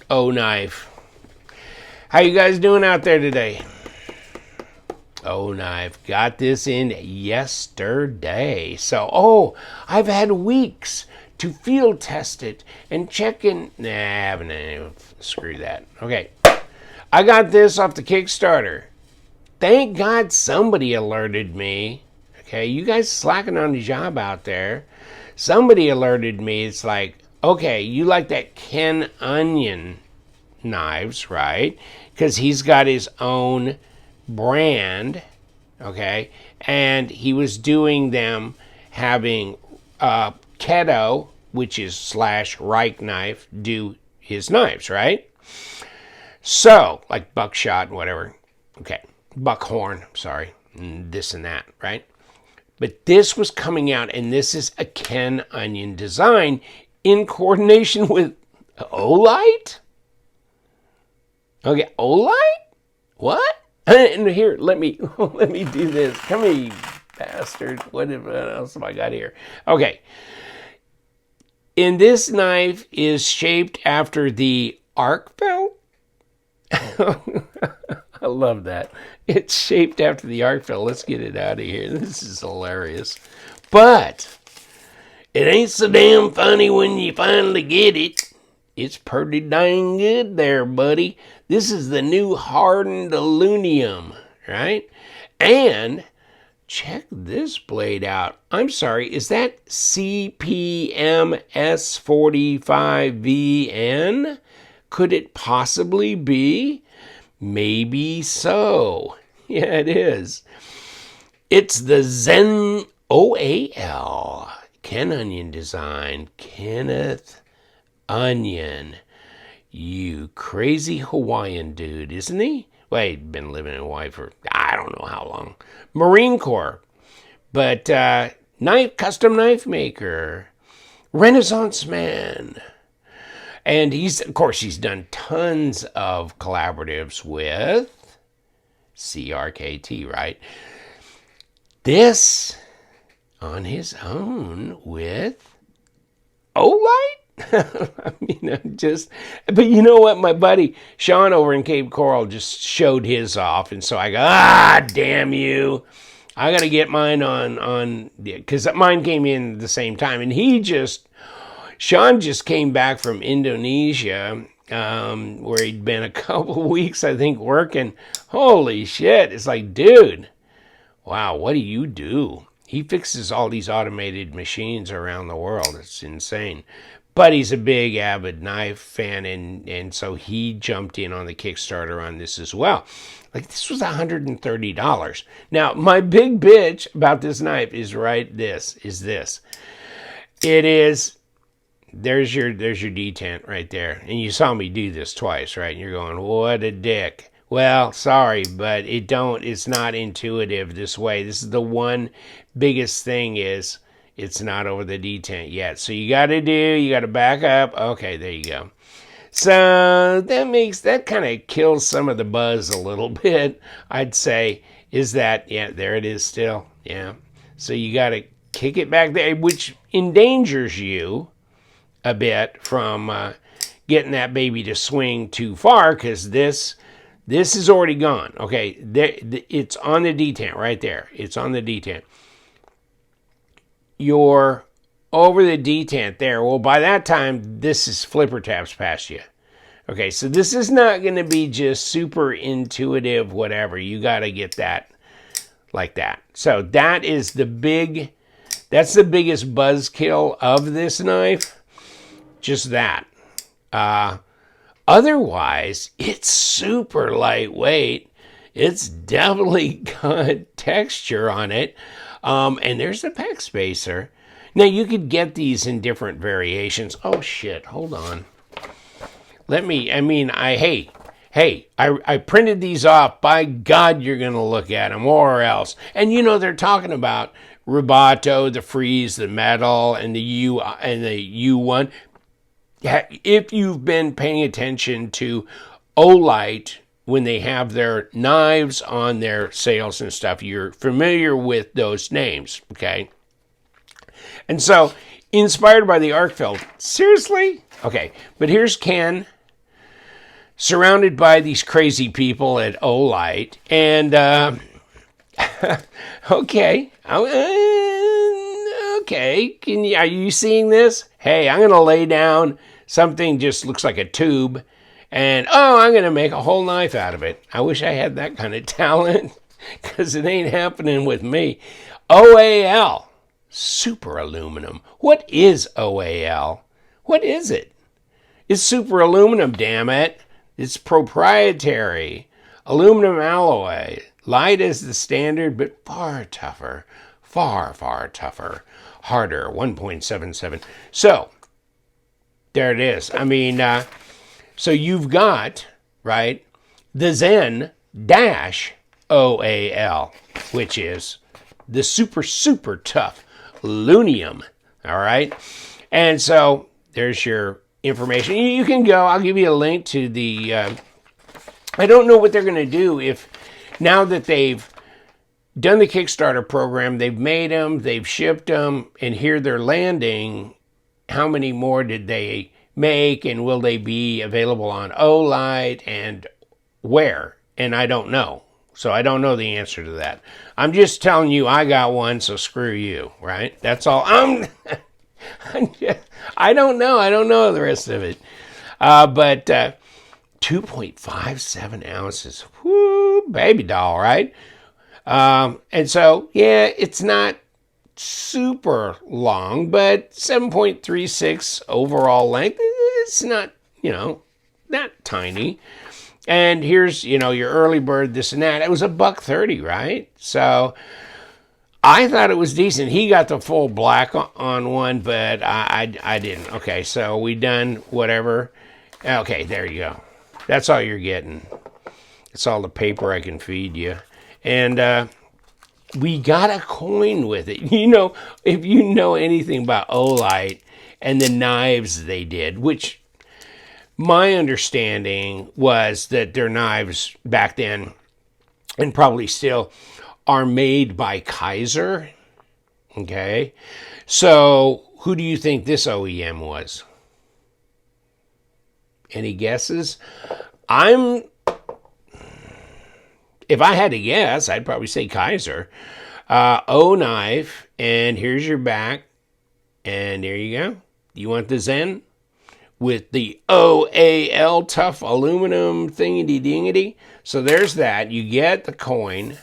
Oknife. How you guys doing out there today? Oknife got this in yesterday. So, I've had weeks to field test it and check in. Nah, I haven't. Screw that. Okay. I got this off the Kickstarter. Thank God somebody alerted me. Okay, you guys slacking on the job out there. Somebody alerted me. It's like, okay, you like that Ken Onion knives, right? Because he's got his own brand, okay? And he was doing them having Keto, which is / Reich knife, do his knives, right? So, like buckshot and whatever. Okay, buckhorn, sorry, and this and that, right? But this was coming out, and this is a Ken Onion design in coordination with Olight? Okay, Olight? What? And here, let me do this. Come here, you bastard. What else have I got here? Okay. And this knife is shaped after the arc felt. I love that. It's shaped after the arc felt. Let's get it out of here. This is hilarious. But it ain't so damn funny when you finally get it. It's pretty dang good there, buddy. This is the new hardened aluminum, right? And check this blade out. I'm sorry, is that CPMS45VN? Could it possibly be? Maybe so. Yeah, it is. It's the XEN-OAL. Ken Onion design. Kenneth Onion. You crazy Hawaiian dude, isn't he? Well, he'd been living in Hawaii for I don't know how long. Marine Corps. But custom knife maker. Renaissance man. And he's done tons of collaboratives with CRKT, right? This on his own with Olight? I mean, but you know what? My buddy Sean over in Cape Coral just showed his off. And so I go, damn you. I got to get mine on, because mine came in at the same time. And Sean just came back from Indonesia, where he'd been a couple weeks, I think, working. Holy shit. It's like, dude, wow, what do you do? He fixes all these automated machines around the world. It's insane. But he's a big, avid knife fan, and so he jumped in on the Kickstarter on this as well. Like, this was $130. Now, my big bitch about this knife is this. It is... There's your detent right there. And you saw me do this twice, right? And you're going, what a dick. Well, sorry, but it's not intuitive this way. This is the one biggest thing is it's not over the detent yet. So you got to back up. Okay, there you go. So that kind of kills some of the buzz a little bit, I'd say, is that, yeah, there it is still. Yeah. So you got to kick it back there, which endangers you a bit from getting that baby to swing too far, because this is already gone. Okay, it's on the detent right there. It's on the detent. You're over the detent there. Well, by that time, this is flipper taps past you. Okay, so this is not going to be just super intuitive, whatever. You got to get that like that. So that's the biggest buzzkill of this knife. Just that. Otherwise, it's super lightweight. It's definitely got texture on it. And there's the pec spacer. Now, you could get these in different variations. Oh, shit. Hold on. I printed these off. By God, you're going to look at them or else. And, they're talking about rubato, the freeze, the metal, and the U1. If you've been paying attention to Olight when they have their knives on their sales and stuff, you're familiar with those names, okay? And so, inspired by the arc felt, seriously? Okay, but here's Ken. surrounded by these crazy people at Olight, and okay, okay, are you seeing this? Hey, I'm gonna lay down something just looks like a tube, and I'm gonna make a whole knife out of it. I wish I had that kind of talent, because it ain't happening with me. OAL, super aluminum. What is OAL? What is it? It's super aluminum, damn it. It's proprietary. Aluminum alloy. Light is the standard, but far tougher. Far, far tougher. Harder, 1.77. So, there it is. I mean, so you've got, right, the XEN-OAL, which is the super, super tough lunium, all right? And so there's your information. You can go, I'll give you a link to the, I don't know what they're going to do if, now that they've done the Kickstarter program, they've made them, they've shipped them, and here they're landing. How many more did they make, and will they be available on Olight, and where? And I don't know. So I don't know the answer to that. I'm just telling you I got one, so screw you, right? That's all. I don't know. I don't know the rest of it. But 2.57 ounces. Whoo, baby doll, right? And so, yeah, it's not super long, but 7.36 overall length. It's not, not tiny. And here's, your early bird, this and that. It was $130, right? So I thought it was decent. He got the full black on one, but I didn't. Okay, so we done whatever. Okay, there you go. That's all you're getting. It's all the paper I can feed you. And we got a coin with it. If you know anything about Olight and the knives they did, which my understanding was that their knives back then, and probably still, are made by Kaiser. Okay? So, who do you think this OEM was? Any guesses? If I had to guess, I'd probably say Kaiser. Oknife, and here's your back. And there you go. You want the Zen? With the OAL tough aluminum thingy-dingity. So there's that. You get the coin.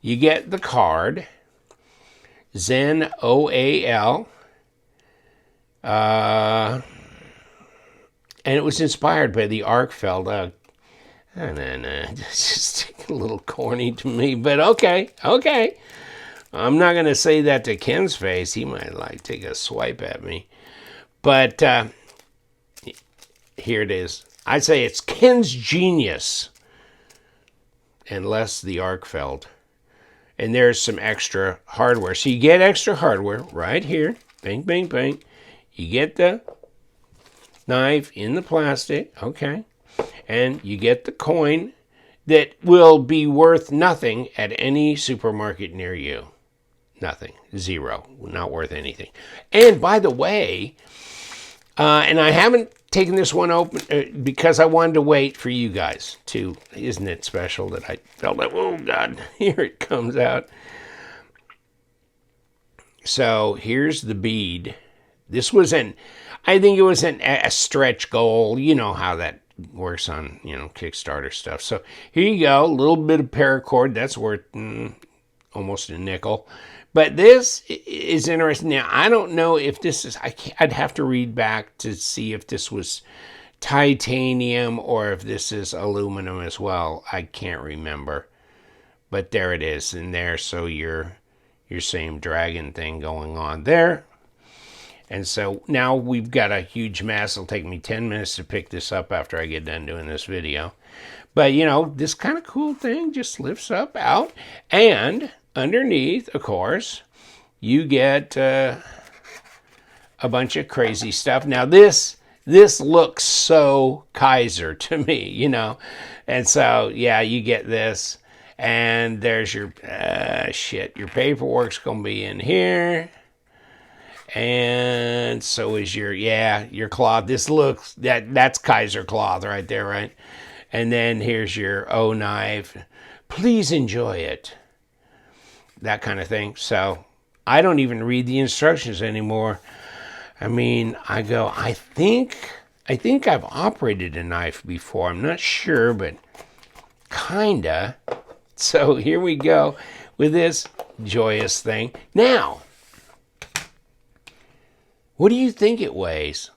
You get the card. XEN-OAL. And it was inspired by the Arkfeld. And then it's just a little corny to me, but okay. I'm not going to say that to Ken's face. He might take a swipe at me. But here it is. I'd say it's Ken's genius and less the Arkfeld. And there's some extra hardware. So you get extra hardware right here. Bang, bang, bang. You get the knife in the plastic. Okay. And you get the coin that will be worth nothing at any supermarket near you. Nothing. Zero. Not worth anything. And by the way, and I haven't taken this one open because I wanted to wait for you guys to. Isn't it special that I felt like, oh God, here it comes out. So here's the bead. This was I think it was a stretch goal. You know how that works on, Kickstarter stuff. So here you go, a little bit of paracord. That's worth almost a nickel. But this is interesting. Now, I don't know if this is, I'd have to read back to see if this was titanium or if this is aluminum as well. I can't remember. But there it is in there. So your same dragon thing going on there. And so now we've got a huge mess. It'll take me 10 minutes to pick this up after I get done doing this video. But, this kind of cool thing just lifts up out. And underneath, of course, you get a bunch of crazy stuff. Now, this looks so Kaiser to me, And so, yeah, you get this. And there's your, your paperwork's going to be in here. And so is your cloth. This looks, that's Kaiser cloth right there, right? And then here's your Oknife. Please enjoy it. That kind of thing. So I don't even read the instructions anymore. I mean, I think I've operated a knife before. I'm not sure, but kinda. So here we go with this joyous thing. Now, what do you think it weighs?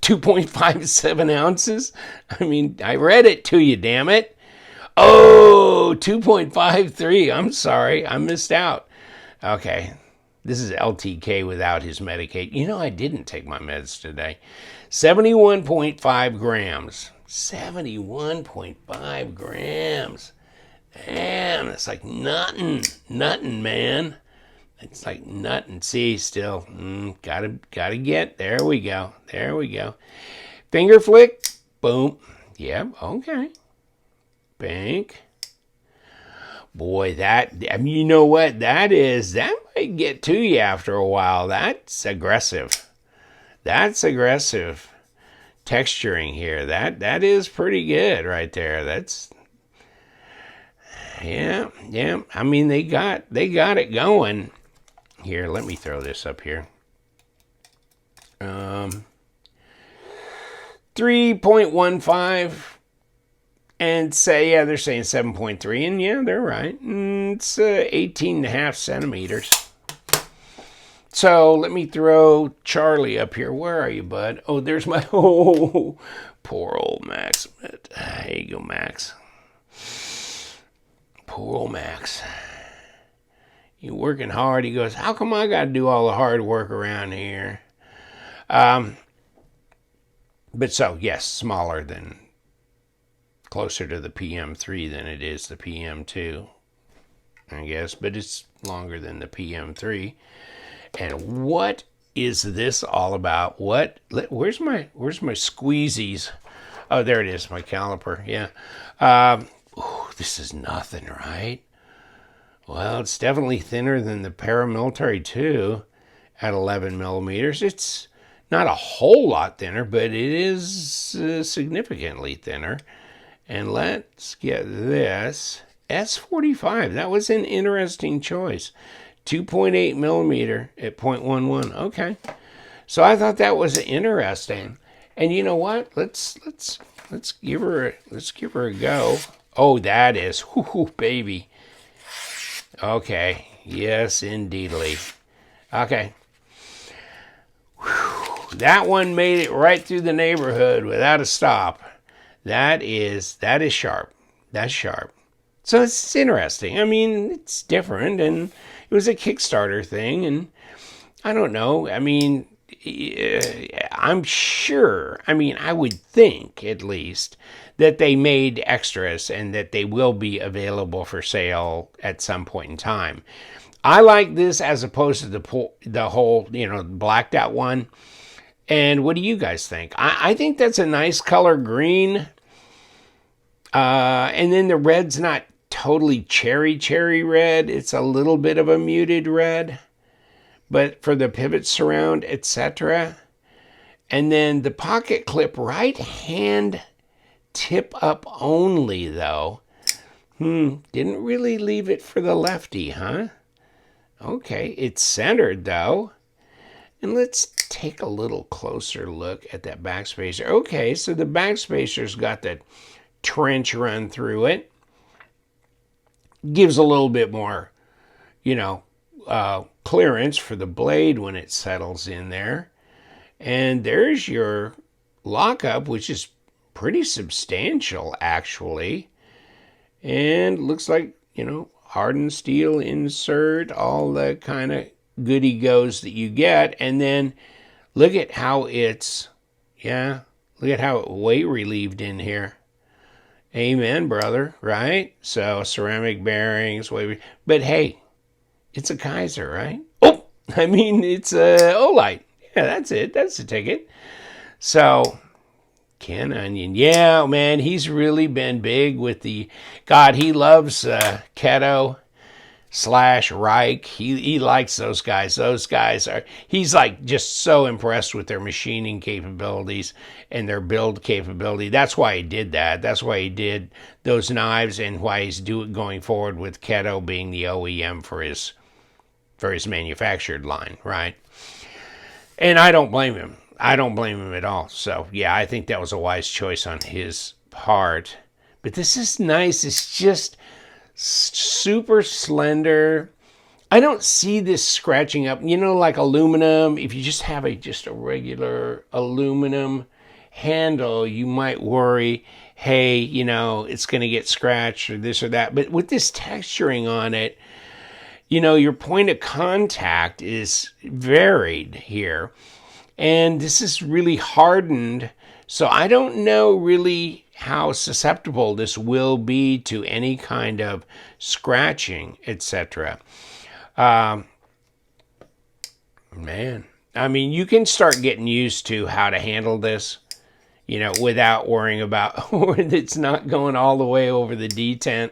2.57 ounces? I mean, I read it to you, damn it. Oh, 2.53. I'm sorry. I missed out. Okay. This is LTK without his Medicaid. You know, I didn't take my meds today. 71.5 grams. 71.5 grams. Damn, it's like nothing, man. It's like nothing. See, still, gotta get. There we go. Finger flick, boom. Yep, okay. Bank. Boy, you know what that is? That might get to you after a while. That's aggressive. Texturing here. That is pretty good right there. That's, yeah. I mean, they got it going. Here, let me throw this up here. 3.15. And say, yeah, they're saying 7.3, and yeah, they're right. It's 18.5 centimeters. So let me throw Charlie up here. Where are you, bud? Oh, there's my, poor old Max. There you go, Max. Poor old Max. You working hard. He goes, how come I got to do all the hard work around here? But so, yes, smaller than, closer to the PM3 than it is the PM2, I guess, but it's longer than the PM3. And what is this all about? Where's my squeezies? Oh, there it is, my caliper. Yeah. This is nothing, right? Well, it's definitely thinner than the paramilitary 2 at 11 millimeters. It's not a whole lot thinner, but it is significantly thinner. And let's get this. S45. That was an interesting choice. 2.8 millimeter at 0.11. Okay. So I thought that was interesting. And you know what? Let's give her a go. Oh, that is, whoo, baby. Okay. Yes, indeedly. Okay. Whew. That one made it right through the neighborhood without a stop. That is sharp. That's sharp. So it's interesting. I mean, it's different, and it was a Kickstarter thing, and I don't know. I mean, I'm sure, I would think at least that they made extras and that they will be available for sale at some point in time. I like this as opposed to the whole, blacked out one. And what do you guys think? I think that's a nice color green. And then the red's not totally cherry red. It's a little bit of a muted red. But for the pivot surround, etc. And then the pocket clip, right hand tip up only, though. Didn't really leave it for the lefty, huh? Okay, it's centered, though. And let's take a little closer look at that backspacer. Okay, so the backspacer's got that trench run through it. Gives a little bit more, clearance for the blade when it settles in there. And there's your lockup, which is pretty substantial, actually. And looks like, hardened steel insert, all the kind of goody goes that you get. And then look at how it's weight relieved in here. Amen, brother, right? So ceramic bearings, but hey, it's a Kaiser, right? Oh, it's a Olight. Yeah, that's it. That's the ticket. So, Ken Onion. Yeah, man, he's really been big with God, he loves keto. slash Reich. He likes those guys. Those guys are, he's like just so impressed with their machining capabilities and their build capability. That's why he did that. That's why he did those knives, and why he's going forward with Keto being the OEM for his manufactured line, right? And I don't blame him. I don't blame him at all. So yeah, I think that was a wise choice on his part. But this is nice. It's just super slender. I don't see this scratching up. You know, like aluminum, if you just have just a regular aluminum handle, you might worry, hey, you know, it's going to get scratched or this or that. But with this texturing on it, you know, your point of contact is varied here. And this is really hardened. So I don't know really how susceptible this will be to any kind of scratching, etc. Man, I mean, you can start getting used to how to handle this, you know, without worrying about it's not going all the way over the detent.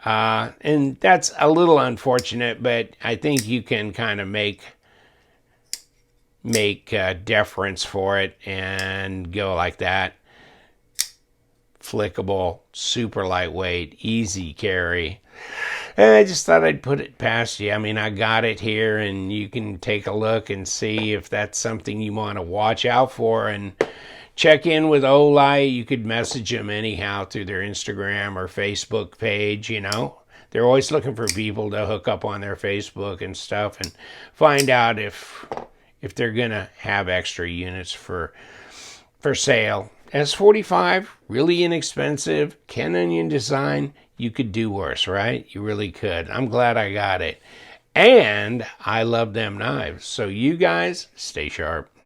And that's a little unfortunate, but I think you can kind of make deference for it and go like that. Flickable, super lightweight, easy carry. And I just thought I'd put it past you. I mean, I got it here, and you can take a look and see if that's something you want to watch out for, and check in with Oli. You could message them anyhow through their Instagram or Facebook page, you know. They're always looking for people to hook up on their Facebook and stuff and find out if they're going to have extra units for sale. S45, really inexpensive, Ken Onion design. You could do worse, right? You really could. I'm glad I got it. And I love them knives. So you guys, stay sharp.